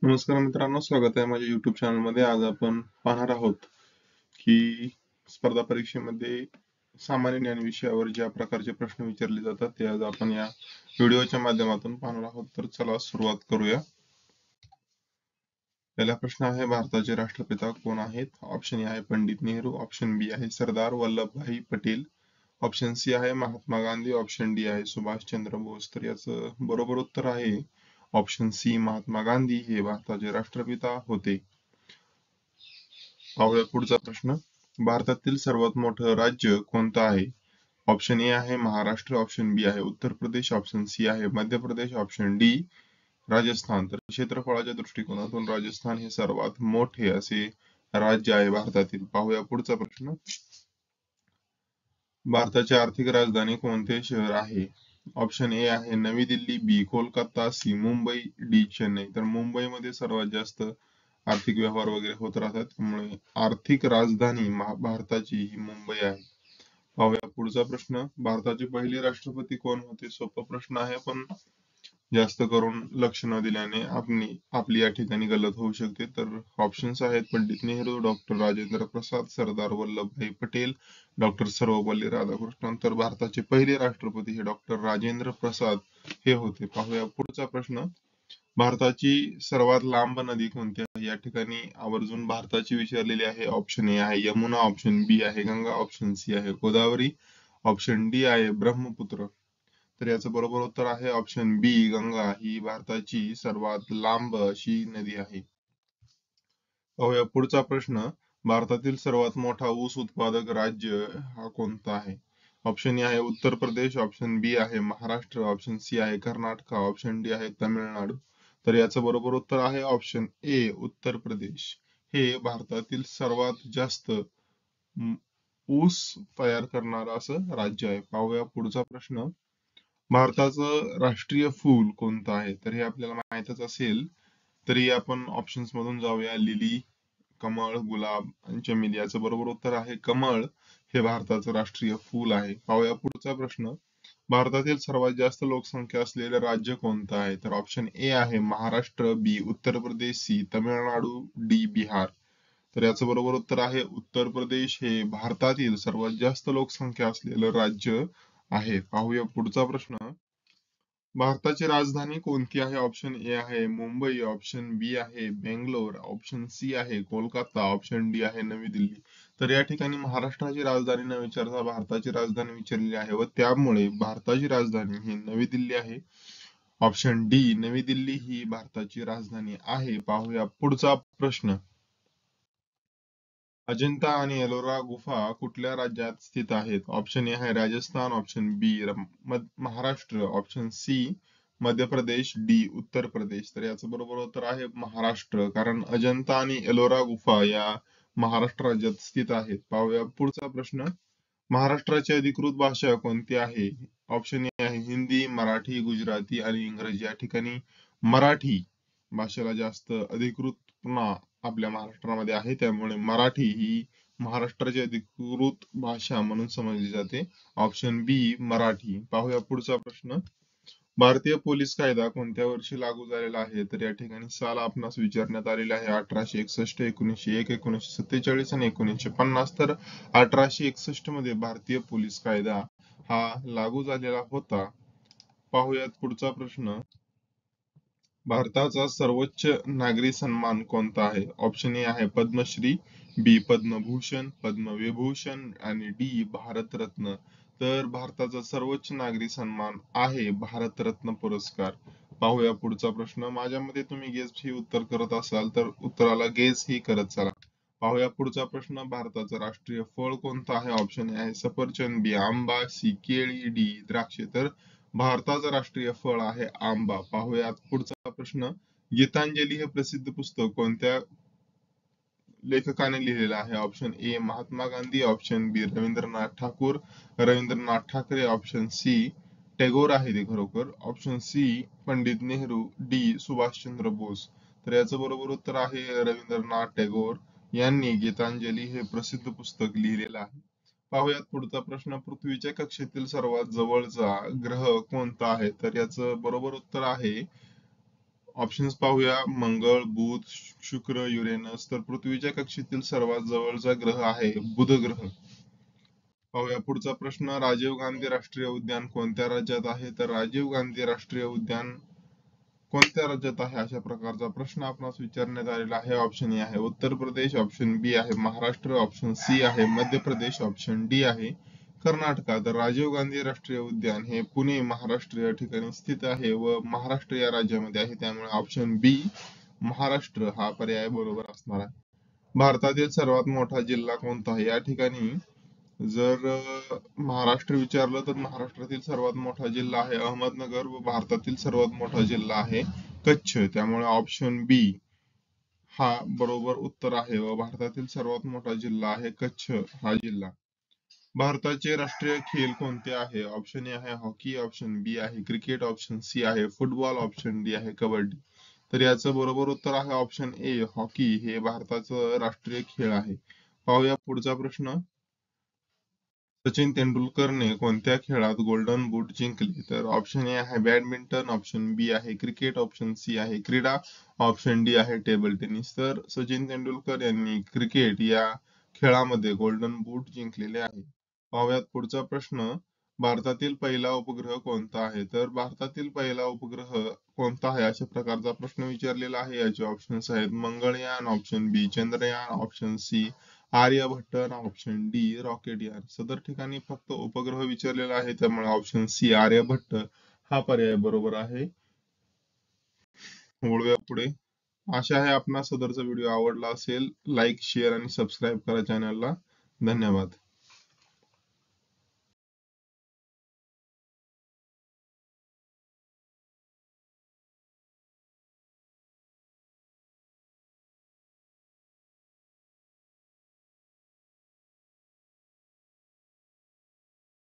नमस्कार मित्रांनो, स्वागत आहे माझ्या YouTube चॅनल मध्ये. आज आपण पाहणार आहोत की स्पर्धा परीक्षेमध्ये सामान्य ज्ञान विषयावर ज्या प्रकारचे प्रश्न विचारले जातात ते आज आपण या व्हिडिओच्या माध्यमातून पाहणार आहोत. तर चला सुरुवात करूया. पहिला प्रश्न आहे, भारताचे राष्ट्रपिता कोण आहेत? ऑप्शन ए आहे पंडित नेहरू, ऑप्शन बी आहे सरदार वल्लभभाई पटेल, ऑप्शन सी आहे महात्मा गांधी, ऑप्शन डी आहे सुभाषचंद्र बोस. तर याचं बरोबर उत्तर आहे ऑप्शन सी, महात्मा गांधी हे भारताचे राष्ट्रपिता होते. पाहूया पुढचा प्रश्न. भारतातील सर्वात मोठं राज्य कोणतं आहे? ऑप्शन ए आहे महाराष्ट्र, ऑप्शन बी आहे उत्तर प्रदेश, ऑप्शन सी आहे मध्य प्रदेश, ऑप्शन डी राजस्थान. तर क्षेत्रफळाच्या दृष्टिकोनातून राजस्थान हे सर्वात मोठे असे राज्य आहे भारतातील. पाहूया पुढचा प्रश्न. भारताची आर्थिक राजधानी कोणते शहर आहे? ऑप्शन ए आहे नवी दिल्ली, बी कोलकाता, सी मुंबई, डी चेन्नई. तर मुंबईमध्ये सर्वात जास्त आर्थिक व्यवहार वगैरे होत राहतात, त्यामुळे आर्थिक राजधानी भारताची ही मुंबई आहे. पाहूया पुढचा प्रश्न. भारताचे पहिले राष्ट्रपती कोण होते? सोपा प्रश्न आहे, पण जास्त करून लक्ष न दिल्याने आपली या ठिकाणी गलत होऊ शकते. तर ऑप्शन्स आहेत पंडित नेहरू, डॉक्टर राजेंद्र प्रसाद, सरदार वल्लभभाई पटेल, डॉक्टर सर्वपल्ली राधाकृष्णन. तर भारताचे पहिले राष्ट्रपती हे डॉक्टर राजेंद्र प्रसाद हे होते. पाहूया पुढचा प्रश्न. भारताची सर्वात लांब नदी कोणती आहे? या ठिकाणी आवर्जून भारताची विचारलेली आहे. ऑप्शन ए आहे यमुना, ऑप्शन बी आहे गंगा, ऑप्शन सी आहे गोदावरी, ऑप्शन डी आहे ब्रह्मपुत्र. तर याचं बरोबर उत्तर आहे ऑप्शन बी, गंगा ही भारताची सर्वात लांब अशी नदी आहे. पाहूया पुढचा प्रश्न. भारतातील सर्वात मोठा ऊस उत्पादक राज्य हा कोणता आहे? ऑप्शन ए आहे उत्तर प्रदेश, ऑप्शन बी आहे महाराष्ट्र, ऑप्शन सी आहे कर्नाटक, ऑप्शन डी आहे तामिळनाडू. तर याचं बरोबर उत्तर आहे ऑप्शन ए, उत्तर प्रदेश हे भारतातील सर्वात जास्त ऊस तयार करणारं असं राज्य आहे. पाहूया पुढचा प्रश्न. भारताचं राष्ट्रीय फूल कोणतं आहे? तर हे आपल्याला माहीतच असेल, तरी आपण ऑप्शन्स मधून जाऊया. लिली, कमळ, गुलाब आणि चमेली. याचं बरोबर उत्तर आहे कमळ हे भारताचं राष्ट्रीय फूल आहे. पाहूया पुढचा प्रश्न. भारतातील सर्वात जास्त लोकसंख्या असलेले राज्य कोणतं आहे? तर ऑप्शन ए आहे महाराष्ट्र, बी उत्तर प्रदेश, सी तमिळनाडू, डी बिहार. तर याचं बरोबर उत्तर आहे उत्तर प्रदेश हे भारतातील सर्वात जास्त लोकसंख्या असलेलं राज्य आहे. पाहूया पुढचा प्रश्न. भारताची राजधानी कोणती आहे? ऑप्शन ए आहे मुंबई, ऑप्शन बी आहे बेंगलोर, ऑप्शन सी आहे कोलकाता, ऑप्शन डी आहे नवी दिल्ली. तर या ठिकाणी महाराष्ट्राची राजधानी न विचारता भारताची राजधानी विचारलेली आहे व त्यामुळे भारताची राजधानी ही नवी दिल्ली आहे. ऑप्शन डी नवी दिल्ली ही भारताची राजधानी आहे. पाहूया पुढचा प्रश्न. अजिंठा आणि एलोरा गुफा कुठल्या राज्यात स्थित आहेत? ऑप्शन ए आहे राजस्थान, ऑप्शन बी Maharashtra, option C Madhya Pradesh, D Uttar Pradesh. तर याचं बरोबर उत्तर आहे महाराष्ट्र, कारण अजंता आणि एलोरा गुफा या महाराष्ट्र राज्यात स्थित आहेत. पाहूया पुढचा प्रश्न. महाराष्ट्राची अधिकृत भाषा कोणती आहे? ऑप्शन ए आहे हिंदी, मराठी, गुजराती आणि इंग्रजी. या ठिकाणी मराठी भाषेला जास्त अधिकृतपणा आपल्या महाराष्ट्रामध्ये आहे, त्यामुळे मराठी ही महाराष्ट्राची अधिकृत भाषा म्हणून समजली जाते. ऑप्शन बी मराठी. पाहूया पुढचा प्रश्न. भारतीय पोलीस कायदा कोणत्या वर्षी लागू झालेला आहे? तर या ठिकाणी साल आपणास विचारण्यात आलेला आहे 1861, 1901, 1947 आणि 1950. तर 1861 मध्ये भारतीय पोलीस कायदा हा लागू झालेला होता. पाहूयात पुढचा प्रश्न. भारताचा सर्वोच्च नागरी सन्मान कोणता आहे? ऑप्शन ए आहे पद्मश्री, बी पद्मभूषण, पद्मविभूषण आणि डी भारतरत्न. तर भारताचा सर्वोच्च नागरी सन्मान आहे भारतरत्न पुरस्कार. पाहूया पुढचा प्रश्न. माझ्या मते तुम्ही गेस ही उत्तर करत असाल तर उत्तराला गेस ही करत चला. पाहूया पुढचा प्रश्न. भारताचं राष्ट्रीय फळ कोणतं आहे? ऑप्शन ए आहे सफरचंद, बी आंबा, सी केळी, डी द्राक्षे. तर भारताचं राष्ट्रीय फळ आहे आंबा. पाहूयात पुढचा प्रश्न. गीतांजली हे प्रसिद्ध पुस्तक कोणत्या लेखकाने लिहिलेलं आहे? Option A Mahatma Gandhi, option B Rabindranath Thakur, Rabindranath Thackeray, option C Tagore आहे ते खरोखर, option C Pandit Nehru, D Subhashchandra Bose. तर याचं बरोबर उत्तर आहे रवींद्रनाथ टॅगोर यांनी गीतांजली हे प्रसिद्ध पुस्तक लिहिलेलं आहे. पाहूयात पुढचा प्रश्न. पृथ्वीच्या कक्षेतील सर्वात जवळचा ग्रह कोणता आहे? तर याचं बरोबर उत्तर आहे ऑप्शन्स पाहूया. मंगळ, बुध, शुक्र, युरेनस. तर पृथ्वीच्या कक्षेतील सर्वात जवळचा ग्रह आहे बुध ग्रह. पाहूया पुढचा प्रश्न. राजीव गांधी राष्ट्रीय उद्यान कोणत्या राज्यात आहे? तर राजीव गांधी राष्ट्रीय उद्यान कोणत्या राज्यात आहे अशा प्रकारचा प्रश्न आपणास विचारण्यात आलेला आहे. ऑप्शन ए आहे उत्तर प्रदेश, ऑप्शन बी आहे महाराष्ट्र, ऑप्शन सी आहे मध्य प्रदेश, ऑप्शन डी आहे कर्नाटका. तर राजीव गांधी राष्ट्रीय उद्यान हे पुणे महाराष्ट्र या ठिकाणी स्थित आहे व महाराष्ट्र या राज्यामध्ये आहे, त्यामुळे ऑप्शन बी महाराष्ट्र हा पर्याय बरोबर असणार आहे. भारतातील सर्वात मोठा जिल्हा कोणता आहे? या ठिकाणी जर महाराष्ट्र विचारलं तर महाराष्ट्रातील सर्वात मोठा जिल्हा आहे अहमदनगर व भारतातील सर्वात मोठा जिल्हा आहे कच्छ, त्यामुळे ऑप्शन बी हा बरोबर उत्तर आहे व भारतातील सर्वात मोठा जिल्हा आहे कच्छ हा जिल्हा. भारताचे राष्ट्रीय खेळ कोणते आहे? ऑप्शन ए आहे हॉकी, ऑप्शन बी आहे क्रिकेट, ऑप्शन सी आहे फुटबॉल, ऑप्शन डी आहे कबड्डी. तर याचं बरोबर उत्तर आहे ऑप्शन ए हॉकी हे भारताचं राष्ट्रीय खेळ आहे. पाहूया पुढचा प्रश्न. सचिन तेंडुलकरने कोणत्या खेळात गोल्डन बूट जिंकले? तर ऑप्शन ए आहे बॅडमिंटन, ऑप्शन बी आहे क्रिकेट, ऑप्शन सी आहे क्रीडा, ऑप्शन डी आहे टेबल टेनिस. तर सचिन तेंडुलकर यांनी क्रिकेट या खेळामध्ये गोल्डन बूट जिंकलेले आहे. पाहूयात पुढचा प्रश्न. भारतातील पहिला उपग्रह कोणता आहे? तर भारतातील पहिला उपग्रह कोणता आहे अशा प्रकारचा प्रश्न विचारलेला आहे. याचे ऑप्शन्स आहेत Mangalyaan, option B Chandrayaan, option C Aryabhata, option D rocket यान. सदर ठिकाणी फक्त उपग्रह विचारलेला आहे, त्यामुळे ऑप्शन सी आर्यभट्ट हा पर्याय बरोबर आहे. वळूया पुढे. आशा आहे आपणास सदरचा व्हिडिओ आवडला असेल. लाईक, शेअर आणि सबस्क्राईब करा चॅनलला. धन्यवाद.